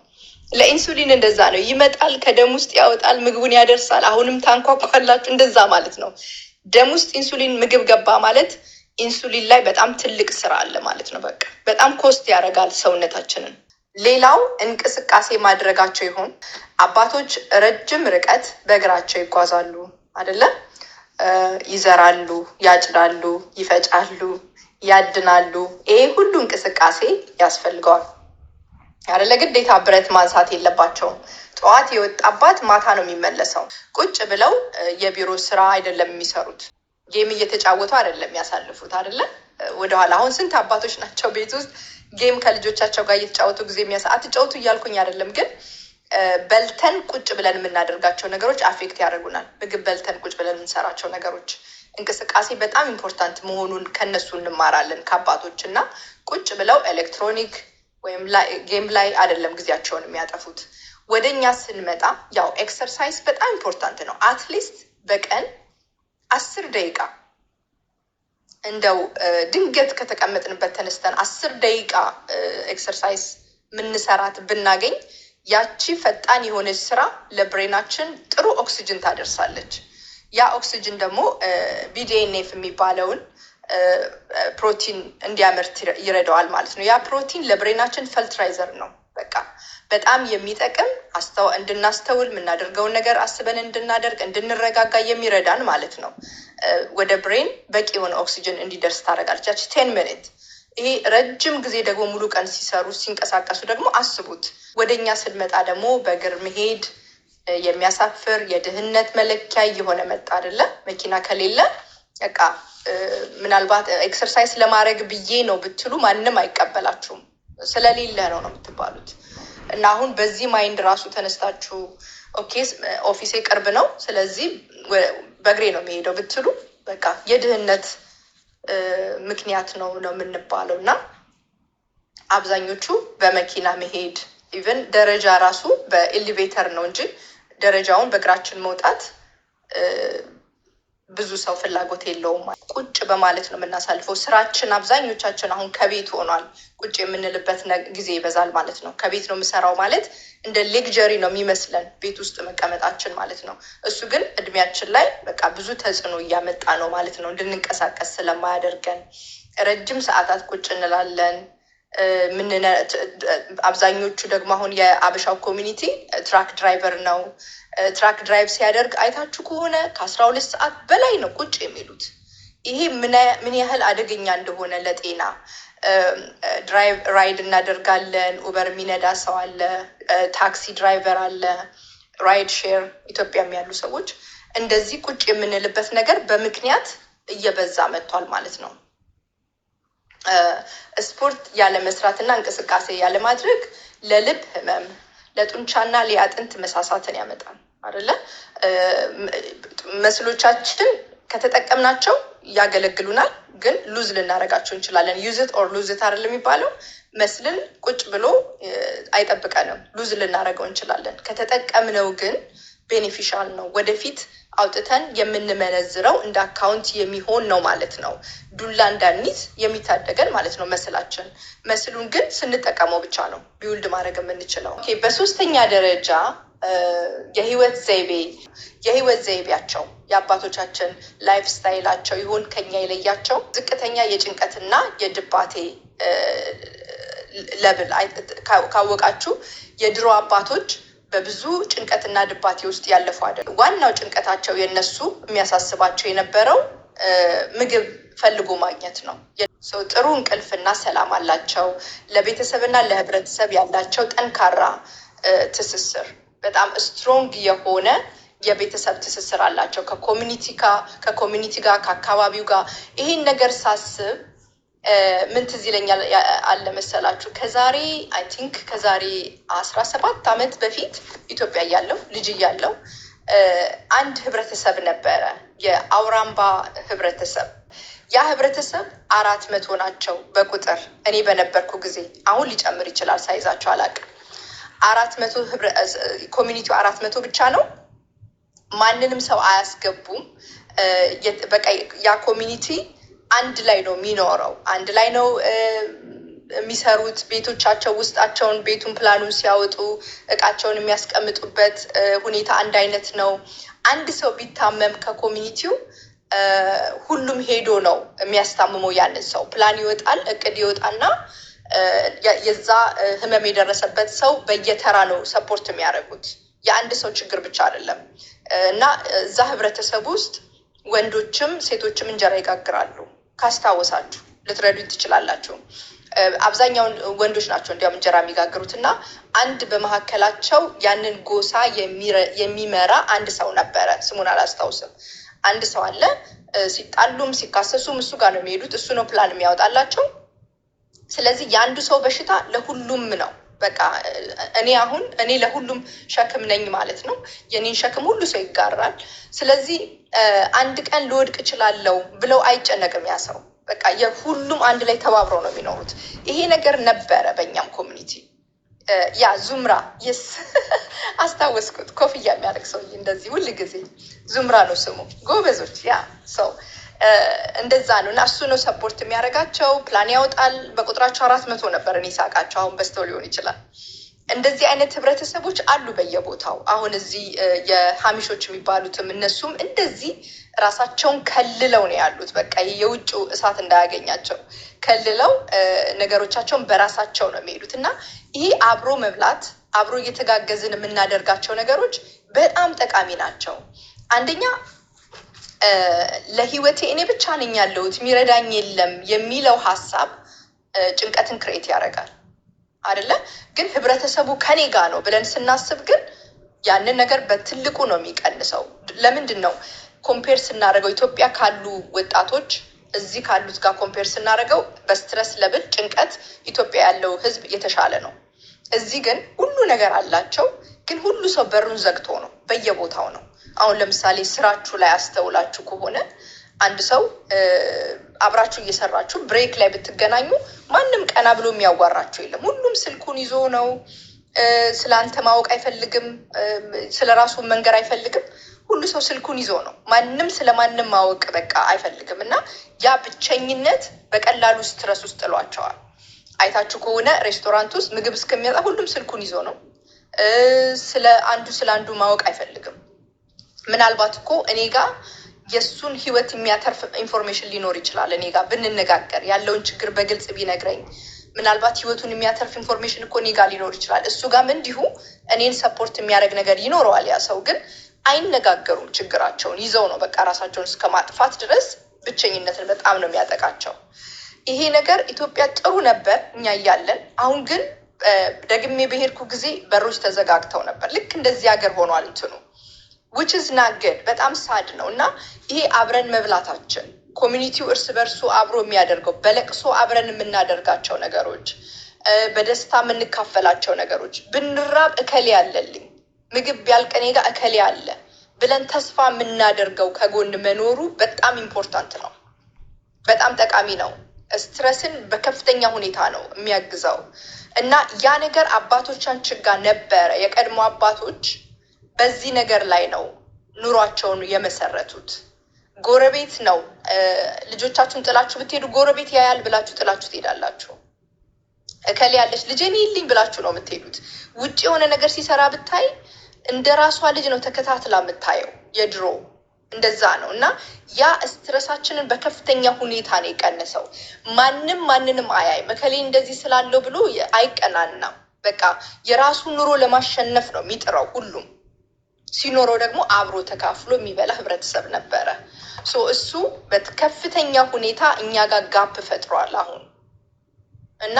ለኢንሱሊን እንደዛ ነው፣ ይመጣል፣ ከደም ውስጥ ያወጣል፣ ምግቡን ያደርሳል፣ አሁንም ታንኳኳላችሁ። እንደዛ ማለት ነው። ደም ውስጥ ኢንሱሊን ምግብ ገባ ማለት ኢንሱሊን ላይ በጣም ትልቅ ስራ አለ ማለት ነው። በቃ በጣም ኮስት ያደርጋል ሰውነታችንን። ሌላው እንቅስቃሴ ማድረጋቸው ይሆን። አባቶች ረጅም ርቀት በእግራቸው ይጓዛሉ አይደለም? ይዘራሉ፣ ያጭዳሉ፣ ይፈጫሉ፣ ያድናሉ። ይሄ ሁሉ እንቅስቃሴ ያስፈልገዋል አይደለ? ግዴታ ብረት ማንሳት የለባቸውም። ጠዋት የወጣባት ማታ ነው የሚመለሰው። ቁጭ ብለው የቢሮ ስራ አይደለም የሚሰሩት፣ ጌም እየተጫወቱ አይደለም የሚያሳልፉት አይደለም? ወደኋላ አሁን ስንት አባቶች ናቸው ቤት ውስጥ ጌም ከልጆቻቸው ጋር እየተጫወቱ ጊዜ አትጫወቱ እያልኩኝ አይደለም፣ ግን በልተን ቁጭ ብለን የምናደርጋቸው ነገሮች አፌክት ያደርጉናል። ምግብ በልተን ቁጭ ብለን የምንሰራቸው ነገሮች፣ እንቅስቃሴ በጣም ኢምፖርታንት መሆኑን ከነሱ እንማራለን ከአባቶች። እና ቁጭ ብለው ኤሌክትሮኒክ ወይም ጌም ላይ አይደለም ጊዜያቸውን የሚያጠፉት። ወደኛ ስንመጣ ያው ኤክሰርሳይዝ በጣም ኢምፖርታንት ነው። አትሊስት በቀን 10 ደቂቃ እንደው ድንገት ከተቀመጥንበት ተነስተን 10 ደቂቃ ኤክሰርሳይዝ ምንሰራት ብናገኝ ያቺ ፈጣን የሆነች ስራ ለብሬናችን ጥሩ ኦክሲጅን ታደርሳለች። ያ ኦክሲጅን ደግሞ ቢዲኤንኤፍ የሚባለውን ፕሮቲን እንዲያመርት ይረዳዋል ማለት ነው። ያ ፕሮቲን ለብሬናችን ፈልትራይዘር ነው። በቃ በጣም የሚጠቅም እንድናስተውል የምናደርገውን ነገር አስበን እንድናደርግ እንድንረጋጋ የሚረዳን ማለት ነው። ወደ ብሬን በቂ የሆነ ኦክሲጅን እንዲደርስ ታደርጋለች ያቺ 10 ሚኒት። ይሄ ረጅም ጊዜ ደግሞ ሙሉ ቀን ሲሰሩ ሲንቀሳቀሱ ደግሞ አስቡት። ወደኛ ስንመጣ ደግሞ በእግር መሄድ የሚያሳፍር የድህነት መለኪያ እየሆነ መጣ አይደለ? መኪና ከሌለ በቃ ምናልባት ኤክሰርሳይዝ ለማድረግ ብዬ ነው ብትሉ ማንም አይቀበላችሁም። ስለሌለ ነው የምትባሉት። እና አሁን በዚህ ማይንድ ራሱ ተነስታችሁ ኦኬ ኦፊሴ ቅርብ ነው ስለዚህ በእግሬ ነው የሚሄደው ብትሉ በቃ የድህነት ምክንያት ነው የምንባለው። እና አብዛኞቹ በመኪና መሄድ ኢቨን ደረጃ ራሱ በኤሊቬተር ነው እንጂ ደረጃውን በእግራችን መውጣት ብዙ ሰው ፍላጎት የለውም። ቁጭ በማለት ነው የምናሳልፈው። ስራችን አብዛኞቻችን አሁን ከቤት ሆኗል። ቁጭ የምንልበት ጊዜ ይበዛል ማለት ነው። ከቤት ነው የምሰራው ማለት እንደ ሌክጀሪ ነው የሚመስለን ቤት ውስጥ መቀመጣችን ማለት ነው። እሱ ግን እድሜያችን ላይ በቃ ብዙ ተጽዕኖ እያመጣ ነው ማለት ነው። እንድንንቀሳቀስ ስለማያደርገን ረጅም ሰዓታት ቁጭ እንላለን። አብዛኞቹ ደግሞ አሁን የአበሻው ኮሚኒቲ ትራክ ድራይቨር ነው። ትራክ ድራይቭ ሲያደርግ አይታችሁ ከሆነ ከ12 ሰዓት በላይ ነው ቁጭ የሚሉት። ይሄ ምን ያህል አደገኛ እንደሆነ ለጤና። ድራይቭ ራይድ እናደርጋለን። ኡበር የሚነዳ ሰው አለ፣ ታክሲ ድራይቨር አለ፣ ራይድ ሼር ኢትዮጵያም ያሉ ሰዎች እንደዚህ ቁጭ የምንልበት ነገር በምክንያት እየበዛ መጥቷል ማለት ነው። ስፖርት ያለ መስራትና እንቅስቃሴ ያለ ማድረግ ለልብ ህመም፣ ለጡንቻና ለአጥንት መሳሳትን ያመጣል አይደለ? መስሎቻችን ከተጠቀምናቸው ያገለግሉናል፣ ግን ሉዝ ልናደርጋቸው እንችላለን። ዩዝት ኦር ሉዝት አይደል የሚባለው? መስልን ቁጭ ብሎ አይጠብቀንም፣ ሉዝ ልናደርገው እንችላለን። ከተጠቀምነው ግን ቤኔፊሻል ነው። ወደፊት አውጥተን የምንመነዝረው እንደ አካውንት የሚሆን ነው ማለት ነው። ዱላ እንዳንይዝ የሚታደገን ማለት ነው መስላችን። መስሉን ግን ስንጠቀመው ብቻ ነው ቢውልድ ማድረግ የምንችለው። በሶስተኛ ደረጃ የህይወት ዘይቤያቸው የአባቶቻችን ላይፍ ስታይላቸው ይሆን ከኛ የለያቸው። ዝቅተኛ የጭንቀትና የድባቴ ለብል ካወቃችሁ የድሮ አባቶች በብዙ ጭንቀትና ድባቴ ውስጥ ያለፉ አይደለም። ዋናው ጭንቀታቸው የነሱ የሚያሳስባቸው የነበረው ምግብ ፈልጎ ማግኘት ነው። ጥሩ እንቅልፍና ሰላም አላቸው። ለቤተሰብና ለህብረተሰብ ያላቸው ጠንካራ ትስስር፣ በጣም ስትሮንግ የሆነ የቤተሰብ ትስስር አላቸው ከኮሚኒቲ ጋር ከአካባቢው ጋር። ይሄን ነገር ሳስብ ምን ትዝ ይለኛል አለ መሰላችሁ? ከዛሬ 17 ዓመት በፊት ኢትዮጵያ እያለሁ ልጅ እያለሁ አንድ ህብረተሰብ ነበረ፣ የአውራምባ ህብረተሰብ። ያ ህብረተሰብ 400 ናቸው በቁጥር እኔ በነበርኩ ጊዜ። አሁን ሊጨምር ይችላል፣ ሳይዛቸው አላውቅም። 400 ኮሚኒቲው 400 ብቻ ነው። ማንንም ሰው አያስገቡም። በቃ ያ ኮሚኒቲ አንድ ላይ ነው የሚኖረው፣ አንድ ላይ ነው የሚሰሩት። ቤቶቻቸው ውስጣቸውን ቤቱን ፕላኑን ሲያወጡ እቃቸውን የሚያስቀምጡበት ሁኔታ አንድ አይነት ነው። አንድ ሰው ቢታመም ከኮሚኒቲው ሁሉም ሄዶ ነው የሚያስታምመው ያንን ሰው። ፕላን ይወጣል፣ እቅድ ይወጣና የዛ ህመም የደረሰበት ሰው በየተራ ነው ሰፖርት የሚያደርጉት። የአንድ ሰው ችግር ብቻ አይደለም። እና እዛ ህብረተሰብ ውስጥ ወንዶችም ሴቶችም እንጀራ ይጋግራሉ። ካስታወሳችሁ ልትረዱኝ ትችላላችሁ። አብዛኛውን ወንዶች ናቸው እንዲያውም እንጀራ የሚጋግሩት። እና አንድ በመካከላቸው ያንን ጎሳ የሚመራ አንድ ሰው ነበረ። ስሙን አላስታውስም። አንድ ሰው አለ። ሲጣሉም ሲካሰሱም እሱ ጋር ነው የሚሄዱት። እሱ ነው ፕላን የሚያወጣላቸው። ስለዚህ የአንዱ ሰው በሽታ ለሁሉም ነው። በቃ እኔ ለሁሉም ሸክም ነኝ ማለት ነው። የኔን ሸክም ሁሉ ሰው ይጋራል። ስለዚህ አንድ ቀን ልወድቅ እችላለሁ ብለው አይጨነቅም ያ ሰው። በቃ የሁሉም አንድ ላይ ተባብረው ነው የሚኖሩት። ይሄ ነገር ነበረ በእኛም ኮሚኒቲ። ያ ዙምራ የስ አስታወስኩት። ኮፍያ የሚያደርግ ሰውዬ እንደዚህ ሁል ጊዜ ዙምራ ነው ስሙ። ጎበዞች። ያ ሰው እንደዛ ነው። እና እሱ ነው ሰፖርት የሚያደርጋቸው። ፕላን ያወጣል። በቁጥራቸው 400 ነበር እኔ ሳቃቸው። አሁን በስተው ሊሆን ይችላል። እንደዚህ አይነት ህብረተሰቦች አሉ በየቦታው። አሁን እዚህ የሀሚሾች የሚባሉትም እነሱም እንደዚህ ራሳቸውን ከልለው ነው ያሉት። በቃ የውጭው እሳት እንዳያገኛቸው ከልለው ነገሮቻቸውን በራሳቸው ነው የሚሄዱት። እና ይሄ አብሮ መብላት፣ አብሮ እየተጋገዝን የምናደርጋቸው ነገሮች በጣም ጠቃሚ ናቸው። አንደኛ ለህይወቴ እኔ ብቻ ነኝ ያለሁት የሚረዳኝ የለም የሚለው ሀሳብ ጭንቀትን ክሬት ያደርጋል አይደለ? ግን ህብረተሰቡ ከኔ ጋር ነው ብለን ስናስብ ግን ያንን ነገር በትልቁ ነው የሚቀንሰው። ለምንድን ነው ኮምፔር ስናደርገው ኢትዮጵያ ካሉ ወጣቶች እዚህ ካሉት ጋር ኮምፔር ስናደርገው በስትረስ ለብል ጭንቀት ኢትዮጵያ ያለው ህዝብ የተሻለ ነው። እዚህ ግን ሁሉ ነገር አላቸው፣ ግን ሁሉ ሰው በሩን ዘግቶ ነው፣ በየቦታው ነው። አሁን ለምሳሌ ስራችሁ ላይ አስተውላችሁ ከሆነ አንድ ሰው አብራችሁ እየሰራችሁ ብሬክ ላይ ብትገናኙ ማንም ቀና ብሎ የሚያዋራችሁ የለም። ሁሉም ስልኩን ይዞ ነው። ስለ አንተ ማወቅ አይፈልግም፣ ስለ ራሱ መንገር አይፈልግም። ሁሉ ሰው ስልኩን ይዞ ነው። ማንም ስለማንም ማወቅ በቃ አይፈልግም። እና ያ ብቸኝነት በቀላሉ ስትረስ ውስጥ ጥሏቸዋል። አይታችሁ ከሆነ ሬስቶራንት ውስጥ ምግብ እስከሚመጣ ሁሉም ስልኩን ይዞ ነው። ስለ አንዱ ማወቅ አይፈልግም። ምናልባት እኮ እኔ ጋር የእሱን ህይወት የሚያተርፍ ኢንፎርሜሽን ሊኖር ይችላል። እኔ ጋር ብንነጋገር ያለውን ችግር በግልጽ ቢነግረኝ ምናልባት ህይወቱን የሚያተርፍ ኢንፎርሜሽን እኮ እኔ ጋር ሊኖር ይችላል። እሱ ጋርም እንዲሁ እኔን ሰፖርት የሚያደርግ ነገር ይኖረዋል። ያ ሰው ግን አይነጋገሩም። ችግራቸውን ይዘው ነው በቃ ራሳቸውን እስከ ማጥፋት ድረስ ብቸኝነትን በጣም ነው የሚያጠቃቸው። ይሄ ነገር ኢትዮጵያ ጥሩ ነበር እኛ እያለን። አሁን ግን ደግሜ በሄድኩ ጊዜ በሮች ተዘጋግተው ነበር። ልክ እንደዚህ ሀገር ሆኗል እንትኑ which is not good። በጣም ሳድ ነው። እና ይሄ አብረን መብላታችን ኮሚኒቲው እርስ በርሱ አብሮ የሚያደርገው በለቅሶ አብረን የምናደርጋቸው ነገሮች፣ በደስታ የምንካፈላቸው ነገሮች፣ ብንራብ እከሌ አለልኝ ምግብ ቢያልቀኔ ጋር እከሌ አለ ብለን ተስፋ የምናደርገው ከጎን መኖሩ በጣም ኢምፖርታንት ነው። በጣም ጠቃሚ ነው። ስትረስን በከፍተኛ ሁኔታ ነው የሚያግዘው። እና ያ ነገር አባቶቻችን ጋር ነበረ። የቀድሞ አባቶች በዚህ ነገር ላይ ነው ኑሯቸውን የመሰረቱት። ጎረቤት ነው ልጆቻችሁን ጥላችሁ ብትሄዱ ጎረቤት ያያል ብላችሁ ጥላችሁ ትሄዳላችሁ። እከሌ ያለች ልጄን ይልኝ ብላችሁ ነው የምትሄዱት። ውጭ የሆነ ነገር ሲሰራ ብታይ እንደ ራሷ ልጅ ነው ተከታትላ የምታየው። የድሮ እንደዛ ነው። እና ያ ስትረሳችንን በከፍተኛ ሁኔታ ነው የቀነሰው። ማንም ማንንም አያይም። እከሌ እንደዚህ ስላለው ብሎ አይቀናናም። በቃ የራሱ ኑሮ ለማሸነፍ ነው የሚጥረው ሁሉም። ሲኖረው ደግሞ አብሮ ተካፍሎ የሚበላ ህብረተሰብ ነበረ። እሱ በከፍተኛ ሁኔታ እኛ ጋር ጋፕ ፈጥሯል አሁን። እና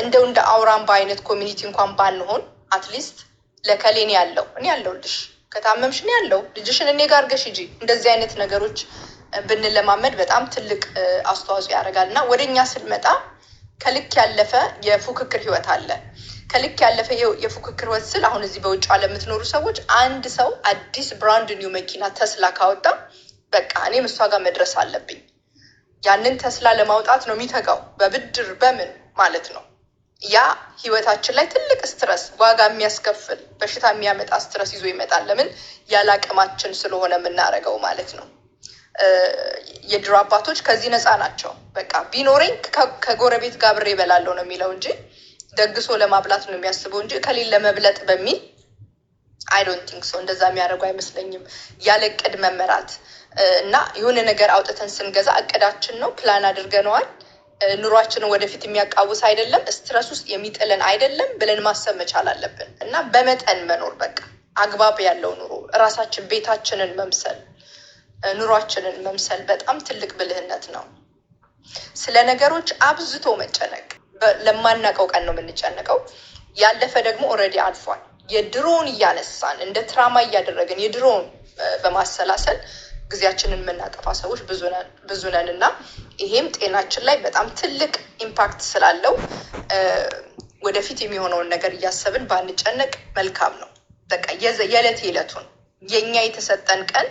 እንደው እንደ አውራምባ አይነት ኮሚኒቲ እንኳን ባንሆን አትሊስት ለከሌን ያለው እኔ ያለሁልሽ፣ ከታመምሽ እኔ ያለው ልጅሽን እኔ ጋር አድርገሽ ሂጂ፣ እንደዚህ አይነት ነገሮች ብንለማመድ በጣም ትልቅ አስተዋጽኦ ያደርጋል። እና ወደኛ ስንመጣ ከልክ ያለፈ የፉክክር ህይወት አለ። ከልክ ያለፈ የፉክክር ህይወት ስል አሁን እዚህ በውጭ ዓለም የምትኖሩ ሰዎች አንድ ሰው አዲስ ብራንድ ኒው መኪና ተስላ ካወጣ በቃ እኔም እሷ ጋር መድረስ አለብኝ። ያንን ተስላ ለማውጣት ነው የሚተጋው፣ በብድር በምን ማለት ነው። ያ ህይወታችን ላይ ትልቅ ስትረስ፣ ዋጋ የሚያስከፍል በሽታ የሚያመጣ ስትረስ ይዞ ይመጣል። ለምን? ያለ አቅማችን ስለሆነ የምናደርገው ማለት ነው። የድሮ አባቶች ከዚህ ነፃ ናቸው። በቃ ቢኖረኝ ከጎረቤት ጋር አብሬ እበላለሁ ነው የሚለው እንጂ ደግሶ ለማብላት ነው የሚያስበው እንጂ ከሌለ ለመብለጥ በሚል አይ ዶንት ቲንክ ሶ። እንደዛ የሚያደርጉ አይመስለኝም። ያለ እቅድ መመራት እና የሆነ ነገር አውጥተን ስንገዛ እቅዳችን ነው፣ ፕላን አድርገነዋል፣ ኑሯችንን ወደፊት የሚያቃውስ አይደለም፣ ስትረስ ውስጥ የሚጥለን አይደለም ብለን ማሰብ መቻል አለብን። እና በመጠን መኖር፣ በቃ አግባብ ያለው ኑሮ፣ እራሳችን ቤታችንን መምሰል፣ ኑሯችንን መምሰል በጣም ትልቅ ብልህነት ነው። ስለ ነገሮች አብዝቶ መጨነቅ፣ ለማናውቀው ቀን ነው የምንጨነቀው። ያለፈ ደግሞ ኦልሬዲ አልፏል። የድሮውን እያነሳን እንደ ትራማ እያደረግን የድሮውን በማሰላሰል ጊዜያችንን የምናጠፋ ሰዎች ብዙ ነን። እና ይሄም ጤናችን ላይ በጣም ትልቅ ኢምፓክት ስላለው ወደፊት የሚሆነውን ነገር እያሰብን ባንጨነቅ መልካም ነው። በቃ የዕለት የዕለቱን የኛ የተሰጠን ቀን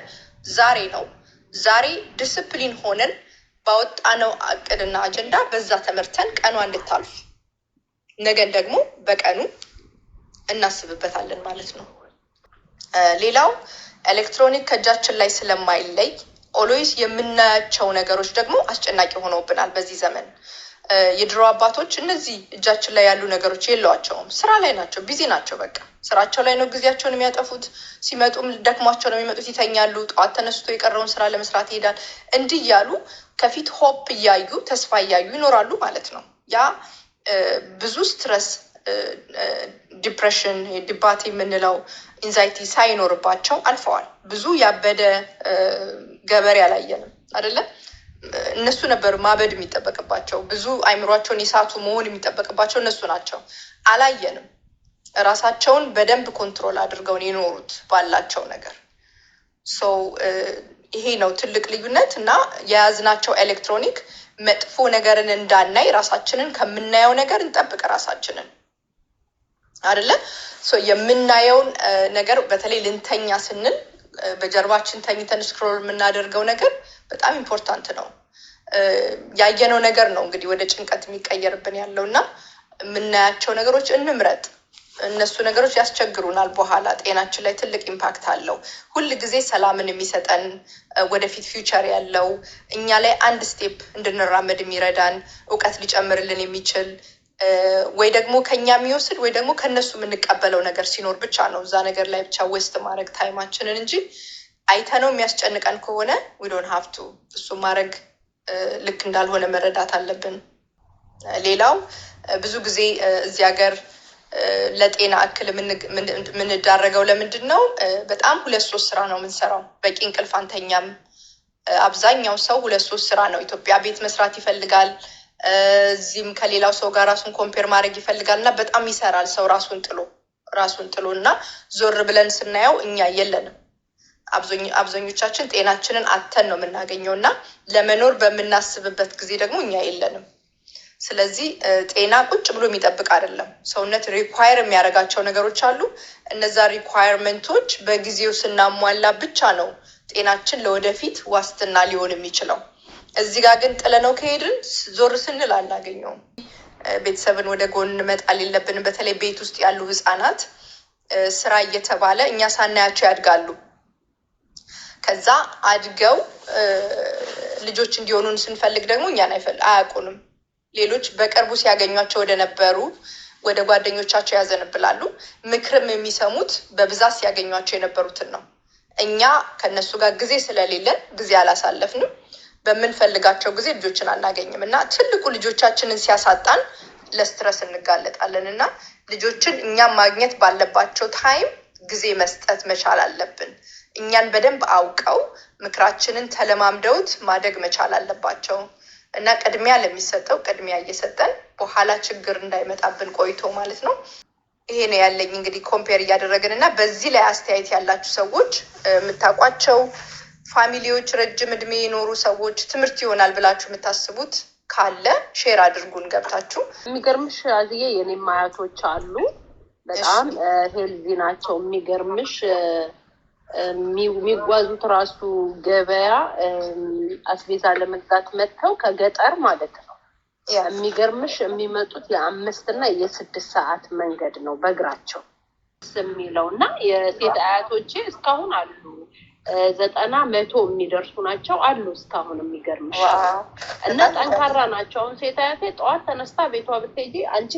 ዛሬ ነው። ዛሬ ዲስፕሊን ሆነን ባወጣነው እቅድና አጀንዳ በዛ ተመርተን ቀኗ እንድታልፍ ነገን ደግሞ በቀኑ እናስብበታለን ማለት ነው። ሌላው ኤሌክትሮኒክ ከእጃችን ላይ ስለማይለይ ኦልዌይስ የምናያቸው ነገሮች ደግሞ አስጨናቂ ሆነውብናል በዚህ ዘመን። የድሮ አባቶች እነዚህ እጃችን ላይ ያሉ ነገሮች የለዋቸውም። ስራ ላይ ናቸው፣ ቢዚ ናቸው። በቃ ስራቸው ላይ ነው ጊዜያቸውን የሚያጠፉት። ሲመጡም ደክሟቸው ነው የሚመጡት፣ ይተኛሉ። ጠዋት ተነስቶ የቀረውን ስራ ለመስራት ይሄዳል። እንዲህ እያሉ ከፊት ሆፕ እያዩ ተስፋ እያዩ ይኖራሉ ማለት ነው። ያ ብዙ ስትረስ፣ ዲፕሬሽን፣ ዲባቴ የምንለው ኢንዛይቲ ሳይኖርባቸው አልፈዋል። ብዙ ያበደ ገበሬ አላየንም አይደለም። እነሱ ነበሩ ማበድ የሚጠበቅባቸው። ብዙ አይምሯቸውን የሳቱ መሆን የሚጠበቅባቸው እነሱ ናቸው። አላየንም። ራሳቸውን በደንብ ኮንትሮል አድርገውን የኖሩት ባላቸው ነገር። ይሄ ነው ትልቅ ልዩነት። እና የያዝናቸው ኤሌክትሮኒክ መጥፎ ነገርን እንዳናይ ራሳችንን ከምናየው ነገር እንጠብቅ ራሳችንን አይደለ። የምናየውን ነገር በተለይ ልንተኛ ስንል በጀርባችን ተኝተን ስክሮል የምናደርገው ነገር በጣም ኢምፖርታንት ነው። ያየነው ነገር ነው እንግዲህ ወደ ጭንቀት የሚቀየርብን ያለው። እና የምናያቸው ነገሮች እንምረጥ። እነሱ ነገሮች ያስቸግሩናል፣ በኋላ ጤናችን ላይ ትልቅ ኢምፓክት አለው። ሁል ጊዜ ሰላምን የሚሰጠን ወደፊት ፊውቸር ያለው እኛ ላይ አንድ ስቴፕ እንድንራመድ የሚረዳን እውቀት ሊጨምርልን የሚችል ወይ ደግሞ ከኛ የሚወስድ ወይ ደግሞ ከነሱ የምንቀበለው ነገር ሲኖር ብቻ ነው እዛ ነገር ላይ ብቻ ዌስት ማድረግ ታይማችንን እንጂ አይተነው የሚያስጨንቀን ከሆነ we don't have to እሱ ማድረግ ልክ እንዳልሆነ መረዳት አለብን። ሌላው ብዙ ጊዜ እዚህ ሀገር ለጤና እክል የምንዳረገው ለምንድን ነው? በጣም 2-3 ስራ ነው የምንሰራው። በቂ እንቅልፍ አንተኛም። አብዛኛው ሰው 2-3 ስራ ነው። ኢትዮጵያ ቤት መስራት ይፈልጋል። እዚህም ከሌላው ሰው ጋር ራሱን ኮምፔር ማድረግ ይፈልጋል እና በጣም ይሰራል ሰው ራሱን ጥሎ እና ዞር ብለን ስናየው እኛ የለንም። አብዛኞቻችን ጤናችንን አተን ነው የምናገኘው እና ለመኖር በምናስብበት ጊዜ ደግሞ እኛ የለንም። ስለዚህ ጤና ቁጭ ብሎ የሚጠብቅ አይደለም። ሰውነት ሪኳየር የሚያደርጋቸው ነገሮች አሉ። እነዛ ሪኳየርመንቶች በጊዜው ስናሟላ ብቻ ነው ጤናችን ለወደፊት ዋስትና ሊሆን የሚችለው። እዚህ ጋር ግን ጥለነው ከሄድን ዞር ስንል አናገኘውም። ቤተሰብን ወደ ጎን መጣል የለብንም። በተለይ ቤት ውስጥ ያሉ ህፃናት ስራ እየተባለ እኛ ሳናያቸው ያድጋሉ። ከዛ አድገው ልጆች እንዲሆኑን ስንፈልግ ደግሞ እኛን አያውቁንም። ሌሎች በቅርቡ ሲያገኟቸው ወደ ጓደኞቻቸው ያዘንብላሉ። ምክርም የሚሰሙት በብዛት ሲያገኟቸው የነበሩትን ነው። እኛ ከነሱ ጋር ጊዜ ስለሌለን ጊዜ አላሳለፍንም። በምንፈልጋቸው ጊዜ ልጆችን አናገኝም እና ትልቁ ልጆቻችንን ሲያሳጣን ለስትረስ እንጋለጣለን እና ልጆችን እኛም ማግኘት ባለባቸው ታይም ጊዜ መስጠት መቻል አለብን። እኛን በደንብ አውቀው ምክራችንን ተለማምደውት ማደግ መቻል አለባቸው እና ቅድሚያ ለሚሰጠው ቅድሚያ እየሰጠን በኋላ ችግር እንዳይመጣብን ቆይቶ ማለት ነው። ይሄ ነው ያለኝ እንግዲህ ኮምፔር እያደረግን እና በዚህ ላይ አስተያየት ያላችሁ ሰዎች የምታውቋቸው ፋሚሊዎች ረጅም እድሜ የኖሩ ሰዎች ትምህርት ይሆናል ብላችሁ የምታስቡት ካለ ሼር አድርጉን ገብታችሁ። የሚገርምሽ አዝዬ የኔም አያቶች አሉ በጣም ሄልዚ ናቸው። የሚገርምሽ የሚጓዙት ራሱ ገበያ አስቤዛ ለመግዛት መጥተው ከገጠር ማለት ነው። የሚገርምሽ የሚመጡት የ5 እና የ6 ሰዓት መንገድ ነው በእግራቸው የሚለው እና የሴት አያቶቼ እስካሁን አሉ 90-100 የሚደርሱ ናቸው አሉ እስካሁን። የሚገርምሽ እና ጠንካራ ናቸው። አሁን ሴት አያቴ ጠዋት ተነስታ ቤቷ ብትሄጂ አንቺ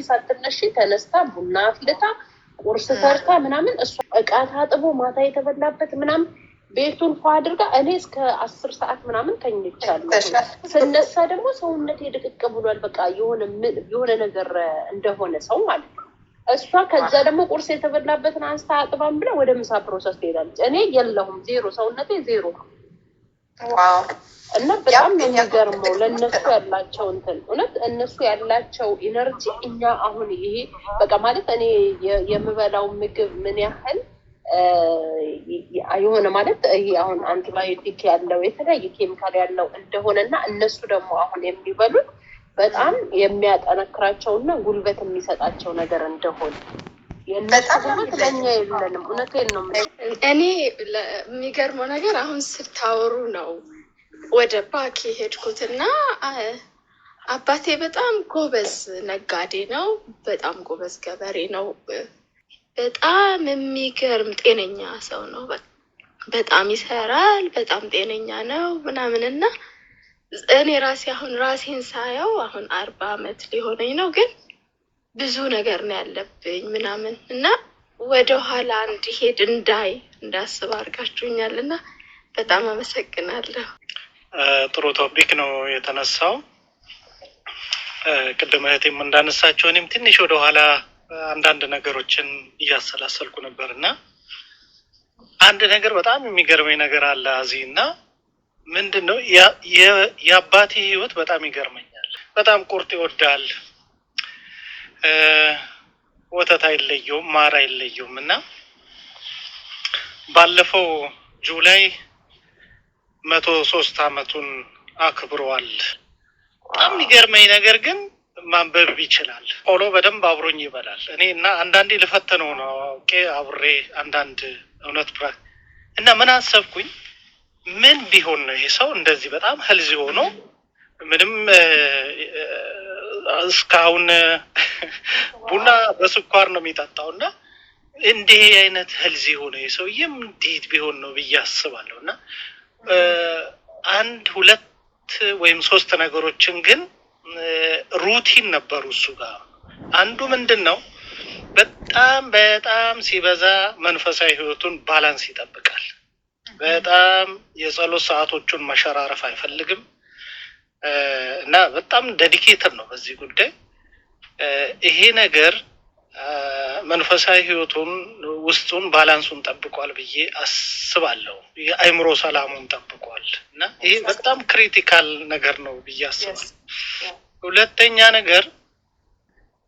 ሳትነሺ ተነስታ ቡና አፍልታ ቁርስ ሰርታ ምናምን እሷ እቃ ታጥቦ ማታ የተበላበት ምናምን ቤቱን ፏ አድርጋ እኔ እስከ 10 ሰዓት ምናምን ተኝቻለሁ። ስነሳ ደግሞ ሰውነቴ ድቅቅ ብሏል። በቃ የሆነ ነገር እንደሆነ ሰው ማለት ነው። እሷ ከዛ ደግሞ ቁርስ የተበላበትን አንስታ አጥባም ብላ ወደ ምሳ ፕሮሰስ ትሄዳለች። እኔ የለሁም ዜሮ፣ ሰውነቴ ዜሮ ነው። ዋው! እና በጣም የሚገርመው ለእነሱ ያላቸው እውነት እነሱ ያላቸው ኢነርጂ እኛ አሁን ይሄ በቃ ማለት እኔ የምበላው ምግብ ምን ያህል የሆነ ማለት ይሄ አሁን አንቲባዮቲክ ያለው የተለያየ ኬሚካል ያለው እንደሆነና እነሱ ደግሞ አሁን የሚበሉት በጣም የሚያጠነክራቸውና ጉልበት የሚሰጣቸው ነገር እንደሆነ በጣም ለኛ የለንም። እውነቴን ነው። እኔ የሚገርመው ነገር አሁን ስታወሩ ነው ወደ ባክ ሄድኩትና አባቴ በጣም ጎበዝ ነጋዴ ነው። በጣም ጎበዝ ገበሬ ነው። በጣም የሚገርም ጤነኛ ሰው ነው። በጣም ይሰራል። በጣም ጤነኛ ነው ምናምንና እኔ ራሴን ሳየው አሁን 40 ዓመት ሊሆነኝ ነው፣ ግን ብዙ ነገር ነው ያለብኝ ምናምን እና ወደ ኋላ እንዲሄድ እንዳስብ አድርጋችሁኛልና በጣም አመሰግናለሁ። ጥሩ ቶፒክ ነው የተነሳው። ቅድም እህቴም እንዳነሳቸው እኔም ትንሽ ወደ ኋላ አንዳንድ ነገሮችን እያሰላሰልኩ ነበርና አንድ ነገር በጣም የሚገርመኝ ነገር አለ አዚና ምንድነው የአባቴ ህይወት በጣም ይገርመኛል። በጣም ቁርጥ ይወዳል። ወተት አይለየውም፣ ማር አይለየውም እና ባለፈው ጁላይ 103 ዓመቱን አክብሯል። በጣም የሚገርመኝ ነገር ግን ማንበብ ይችላል። ቆሎ በደንብ አብሮኝ ይበላል። እኔ እና አንዳንዴ ልፈተነው ነው አውቄ አብሬ አንዳንድ እውነት እና ምን አሰብኩኝ፣ ምን ቢሆን ነው ይሄ ሰው እንደዚህ በጣም ሄልዚ ሆኖ ምንም እስካሁን ቡና በስኳር ነው የሚጠጣው እና እንዲህ አይነት ሄልዚ ሆነ ይሄ ሰውዬም እንዴት ቢሆን ነው ብዬ አስባለሁ። እና 1 2 ወይም 3 ነገሮችን ግን ሩቲን ነበሩ እሱ ጋር። አንዱ ምንድነው በጣም ሲበዛ መንፈሳዊ ህይወቱን ባላንስ ይጠብቃል። በጣም የጸሎት ሰዓቶቹን መሸራረፍ አይፈልግም። እና በጣም ዴዲኬትድ ነው በዚህ ጉዳይ። ይሄ ነገር መንፈሳዊ ህይወቱን ውስጡን ባላንሱን ጠብቋል ብዬ አስባለሁ። የአእምሮ ሰላሙን ጠብቋል እና ይሄ በጣም ክሪቲካል ነገር ነው ብዬ አስባለሁ። ሁለተኛ ነገር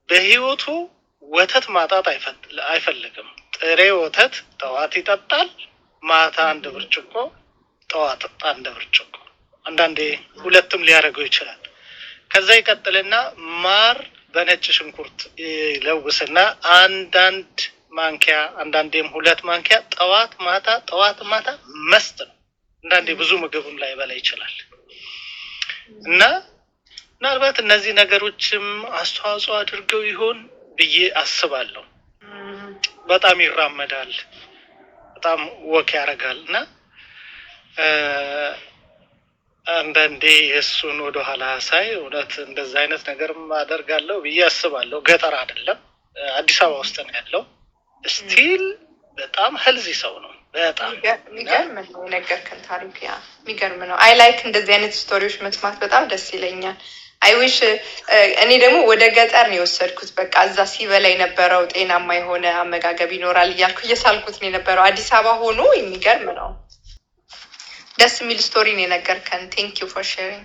በህይወቱ ወተት ማጣት አይፈልግም። ጥሬ ወተት ጠዋት ይጠጣል፣ ማታ 1 ብርጭቆ፣ ጠዋት 1 ብርጭቆ፣ አንዳንዴ 2ም ሊያደርገው ይችላል። ከዛ ይቀጥልና ማር በነጭ ሽንኩርት ይለውስና አንዳንድ ማንኪያ አንዳንዴም 2 ማንኪያ ጠዋት ማታ መስት ነው። አንዳንዴ ብዙ ምግብም ላይ በላ ይችላል እና ምናልባት እነዚህ ነገሮችም አስተዋጽኦ አድርገው ይሆን ብዬ አስባለሁ። በጣም ይራመዳል፣ በጣም ወክ ያደርጋል እና አንዳንዴ እሱን ወደ ኋላ ሳይ እውነት እንደዛ አይነት ነገርም አደርጋለሁ ብዬ አስባለሁ። ገጠር አይደለም አዲስ አበባ ውስጥ ነው ያለው። ስቲል በጣም ሄልዚ ሰው ነው። በጣም የሚገርም ነው የነገርከን ታሪክ። ያ የሚገርም ነው። አይ ላይክ እንደዚህ አይነት ስቶሪዎች መስማት በጣም ደስ ይለኛል። አይ ዊሽ እኔ ደግሞ ወደ ገጠር ነው የወሰድኩት። በቃ እዛ ሲበላ የነበረው ጤናማ የሆነ አመጋገብ ይኖራል እያልኩ እየሳልኩት ነው የነበረው። አዲስ አበባ ሆኖ የሚገርም ነው። ደስ የሚል ስቶሪ ነው የነገርከን። ቴንክ ዩ ፎር ሼሪንግ።